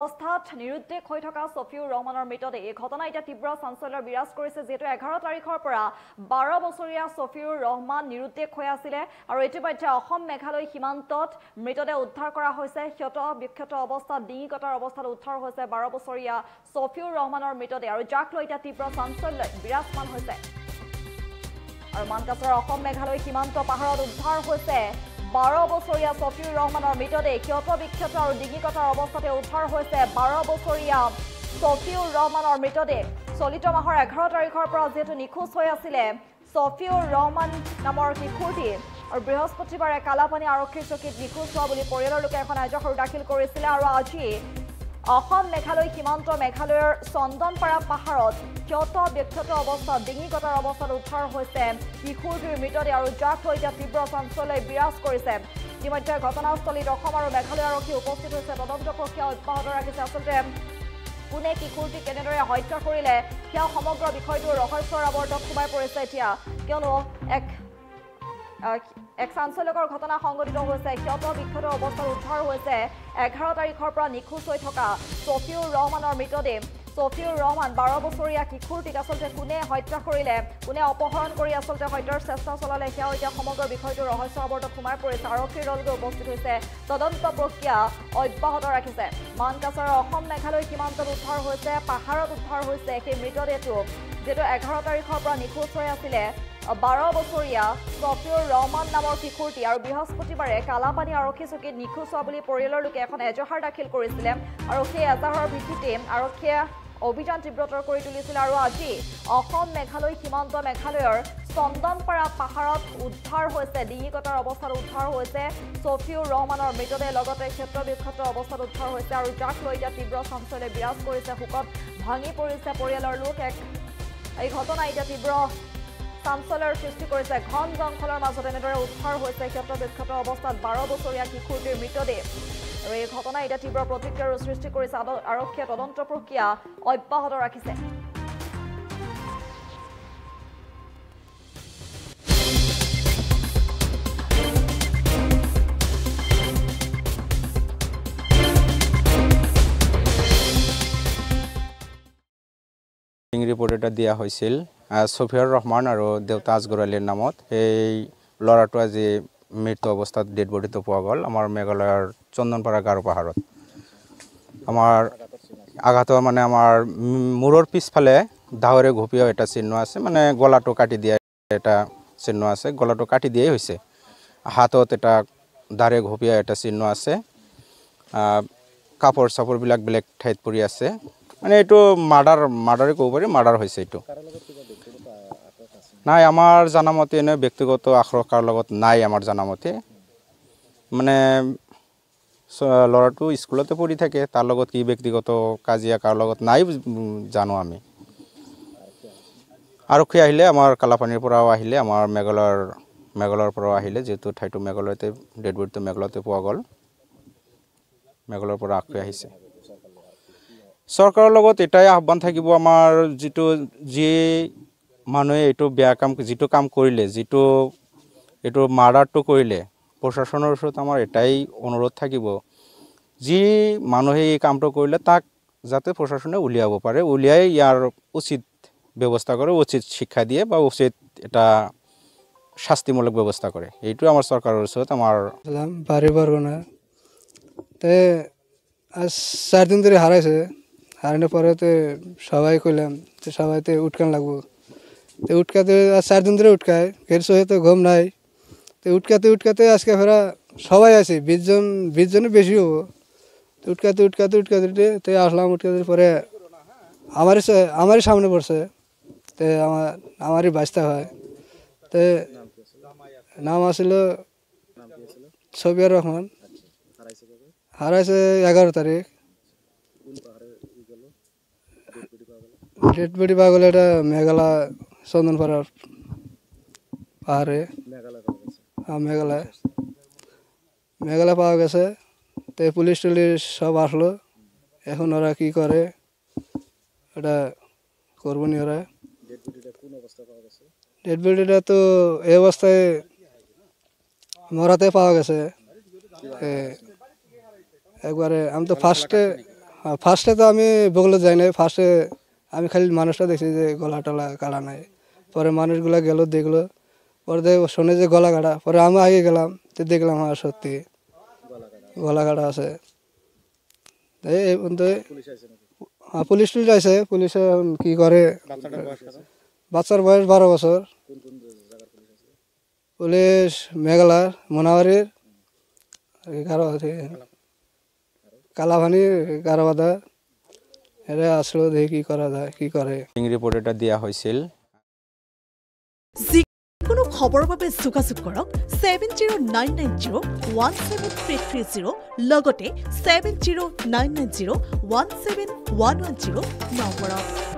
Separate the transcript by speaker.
Speaker 1: অৱস্থাত নিৰুদ্দেশ হৈ থকা সফিউৰ ৰহমানৰ মৃতদেহ এই ঘটনা এতিয়া তীব্ৰ চাঞ্চল্য বিৰাজ কৰিছে যেহেতু 11 তাৰিখৰ পৰা 12 বছৰীয়া সফিউৰ ৰহমান নিৰুদ্দেশ হৈ আছিল আৰু ইতিমধ্যে অসম মেঘালয় সীমান্তত মৃতদেহ উদ্ধাৰ কৰা হৈছে ক্ষত বিক্ষত অৱস্থাত ডিঙি কটাৰ অৱস্থাত উদ্ধাৰ হৈছে 12 বছৰীয়া সফিউৰ ৰহমানৰ মৃতদেহ আৰু যাক লৈ এতিয়া তীব্ৰ চাঞ্চল্য বিৰাজমান হৈছে আৰু মানকাছাৰ অসম মেঘালয় সীমান্ত পাহাৰত উদ্ধাৰ হৈছে 12 বছৰীয়া সফিউৰ ৰহমানৰ মৃতদেহ ক্ষত বিক্ষত আৰু ডিঙি কটাৰ অৱস্থাতে উদ্ধাৰ হৈছে 12 বছৰীয়া সফিউৰ ৰহমানৰ মৃতদেহ চলিত মাহৰ 11 তাৰিখৰ পৰা যেহেতু নিখোজ হৈ আছিল সফিউৰ ৰহমান নামৰ কিশোৰটি আৰু বৃহস্পতিবাৰে কালাপানী আৰক্ষীৰ চকীত নিখোজ হোৱা বুলি পৰিয়ালৰ লোকে এখন আইজহৰ দাখিল কৰিছিল আৰু আজি অসম মেঘালয় সীমান্ত মেঘালয়ৰ চন্দনপাৰা পাহাৰত ক্ষত বিক্ষত অৱস্থাত ডিঙি কটাৰ অৱস্থাত উদ্ধাৰ হৈছে কিশোৰটিৰ মৃতদেহ আৰু যাক লৈ এতিয়া তীব্ৰ চাঞ্চল্যই বিৰাজ কৰিছে ইতিমধ্যে ঘটনাস্থলীত অসম আৰু মেঘালয় আৰক্ষী উপস্থিত হৈছে তদন্ত প্ৰক্ৰিয়া অব্যাহত ৰাখিছে আচলতে কোনে কিশোৰটি কেনেদৰে হত্যা কৰিলে সেয়া সমগ্ৰ বিষয়টো ৰহস্যৰ আৱৰ্তত সোমাই পৰিছে এতিয়া কিয়নো এক চাঞ্চল্যকৰ ঘটনা সংঘটিত হৈছে ক্ষত বিক্ষত অৱস্থাত উদ্ধাৰ হৈছে 11 তাৰিখৰ পৰা নিখোজ হৈ থকা সফিউৰ ৰহমানৰ মৃতদেহ সফিউৰ ৰহমান 12 বছৰীয়া কিশোৰটিক আচলতে কোনে হত্যা কৰিলে কোনে অপহৰণ কৰি আচলতে হত্যাৰ চেষ্টা চলালে সেয়া এতিয়া সমগ্ৰ বিষয়টো ৰহস্য আৱৰ্তত সোমাই পৰিছে আৰক্ষীৰ দলটো উপস্থিত হৈছে তদন্ত প্ৰক্ৰিয়া অব্যাহত ৰাখিছে মানকাছাৰৰ অসম মেঘালয় সীমান্তত উদ্ধাৰ হৈছে পাহাৰত উদ্ধাৰ হৈছে সেই মৃতদেহটো যেটো 11 তাৰিখৰ পৰা নিখোজ হৈ আছিল 12 বছৰীয়া সফিউৰ ৰহমান নামৰ কিশোৰটি আৰু বৃহস্পতিবাৰে কালাপানী আৰক্ষী চকীত নিখোজ হোৱা বুলি পৰিয়ালৰ লোকে এখন এজাহাৰ দাখিল কৰিছিল আৰু সেই এজাহাৰৰ ভিত্তিতে আৰক্ষীয়ে অভিযান তীব্ৰতৰ কৰি তুলিছিল আৰু আজি অসম মেঘালয় সীমান্ত মেঘালয়ৰ চন্দনপাৰা পাহাৰত উদ্ধাৰ হৈছে ডিঙি কটাৰ অৱস্থাত উদ্ধাৰ হৈছে সফিউৰ ৰহমানৰ মৃতদেহ লগতে ক্ষত বিক্ষত অৱস্থাত উদ্ধাৰ হৈছে আৰু যাক লৈ এতিয়া তীব্ৰ চাঞ্চল্য বিৰাজ কৰিছে শোকত ভাঙি পৰিছে পৰিয়ালৰ লোক এই ঘটনা এতিয়া তীব্ৰ চাঞ্চল্যৰ সৃষ্টি কৰিছে ঘন জংঘলৰ মাজত এনেদৰে উদ্ধাৰ হৈছে ক্ষত বিক্ষত অৱস্থাত 12 বছৰীয়া কিশোৰটিৰ মৃতদেহ আৰু এই ঘটনা এতিয়া তীব্ৰ প্ৰতিক্ৰিয়াৰ সৃষ্টি কৰিছে আৰক্ষীয়ে তদন্ত প্ৰক্ৰিয়া অব্যাহত ৰাখিছে
Speaker 2: রিপোর্ট এটা দিয়া হয়েছিল সফিউর রহমান আর দেউতা আজগর আলীর নামত এই লড়াটো আজি মৃত্যু অবস্থাত ডেড বডিতে পাওয়া গেল আমার মেঘালয়ের চন্দনপাড়া গারো পাহাড়ত আমার আঘাত মানে আমার মূৰৰ পিছফালে দাহরে ঘপিয়া এটা চিহ্ন আছে মানে গলাটো কাটি দিয়া এটা চিহ্ন আছে গলাটো কাটি দিয়াই হয়েছে হাতত এটা দাঁড়ে ঘপিয়া এটা চিহ্ন আছে কাপড় চাপড়বিলাক বেলেগ ঠাইত পৰি আছে মানে এইটো মাৰ্ডাৰে ক'ব পাৰি মাৰ্ডাৰ হৈছে এইটো নাই আমাৰ জানামতে এনে ব্যক্তিগত আক্ৰোশ কাৰ লগত নাই আমাৰ জানামতে মানে ল'ৰাটো স্কুলতে পঢ়ি থাকে তাৰ লগত কি ব্যক্তিগত কাজিয়া কাৰ লগত নাই জানো আমি আৰক্ষী আহিলে আমাৰ কালাপানীৰ পৰাও আহিলে আমাৰ মেঘালয়ৰ পৰাও আহিলে যেহেতু ঠাইটো মেঘালয়তে ডেড বডিটো মেঘালয়তে পোৱা গ'ল মেঘালয়ৰ পৰা আৰক্ষী আহিছে চৰকাৰৰ লগত এটাই আহ্বান থাকিব আমাৰ যি মানুহে এইটো বেয়া কাম যিটো কাম কৰিলে এইটো মাৰ্ডাৰটো কৰিলে প্ৰশাসনৰ ওচৰত আমাৰ এটাই অনুৰোধ থাকিব যি মানুহে এই কামটো কৰিলে তাক যাতে প্ৰশাসনে উলিয়াব পাৰে উলিয়াই ইয়াৰ উচিত ব্যৱস্থা কৰে উচিত শিক্ষা দিয়ে বা উচিত এটা শাস্তিমূলক ব্যৱস্থা করে এইটো আমার সরকারের ওসিত আমার
Speaker 3: বাড়ি বরগুনা তে আজ 4 দিন ধরে হারাইছে হারানোর পরে তো সবাই কইলাম তো সবাই তো উঠকান লাগবো তো উঠকাতে আজ 4 দিন ধরে উঠকায় ফের সহে তো ঘুম নাই তো উঠকাতে আজকে ফেরা সবাই আছে 20 জনের বেশি হবো তো উঠকাতে তো আসলাম উঠকাতে পরে আমারই সামনে পড়ছে তো আমারই বাঁচতে হয় তো নাম আসিল সফিউর রহমান হারাইছে 11 তারিখ ডেড বডি পাওয়া গেল এটা মেঘালয় চন্দনপাড়ার পাহাড়ে মেঘালয় পাওয়া গেছে তো পুলিশ টুলিশ সব আসলো এখন ওরা কি করে এটা করবো নি ওরা ডেড বডিটা তো এই অবস্থায় মরাতে পাওয়া গেছে একবারে আমি তো ফার্স্টে ফার্স্টে তো আমি বগলে যাই নাই ফার্স্টে আমি খালি মানুষটা দেখছি যে গলা টলা কাটা নাই পরে মানুষগুলা গেল দেখলো পরে শুনে যে গলা কাটা পরে আমি আগে গেলাম তো দেখলাম হ্যাঁ সত্যি গলা কাটা আছে এই পুলিশ টুলিশ আছে পুলিশে কি করে বাচ্চার বয়স 12 বছর পুলিশ মেঘালয় মনাবাড়ির কালাভানি গারবাদা এরা আসলো দেখি কি করা যায় কি করে
Speaker 2: রিপোর্ট এটা দিয়া হয়েছিল
Speaker 4: কোনো খবৰৰ বাবে যোগাযোগ কৰক 7099017330 লগতে 7099017110 নম্বৰত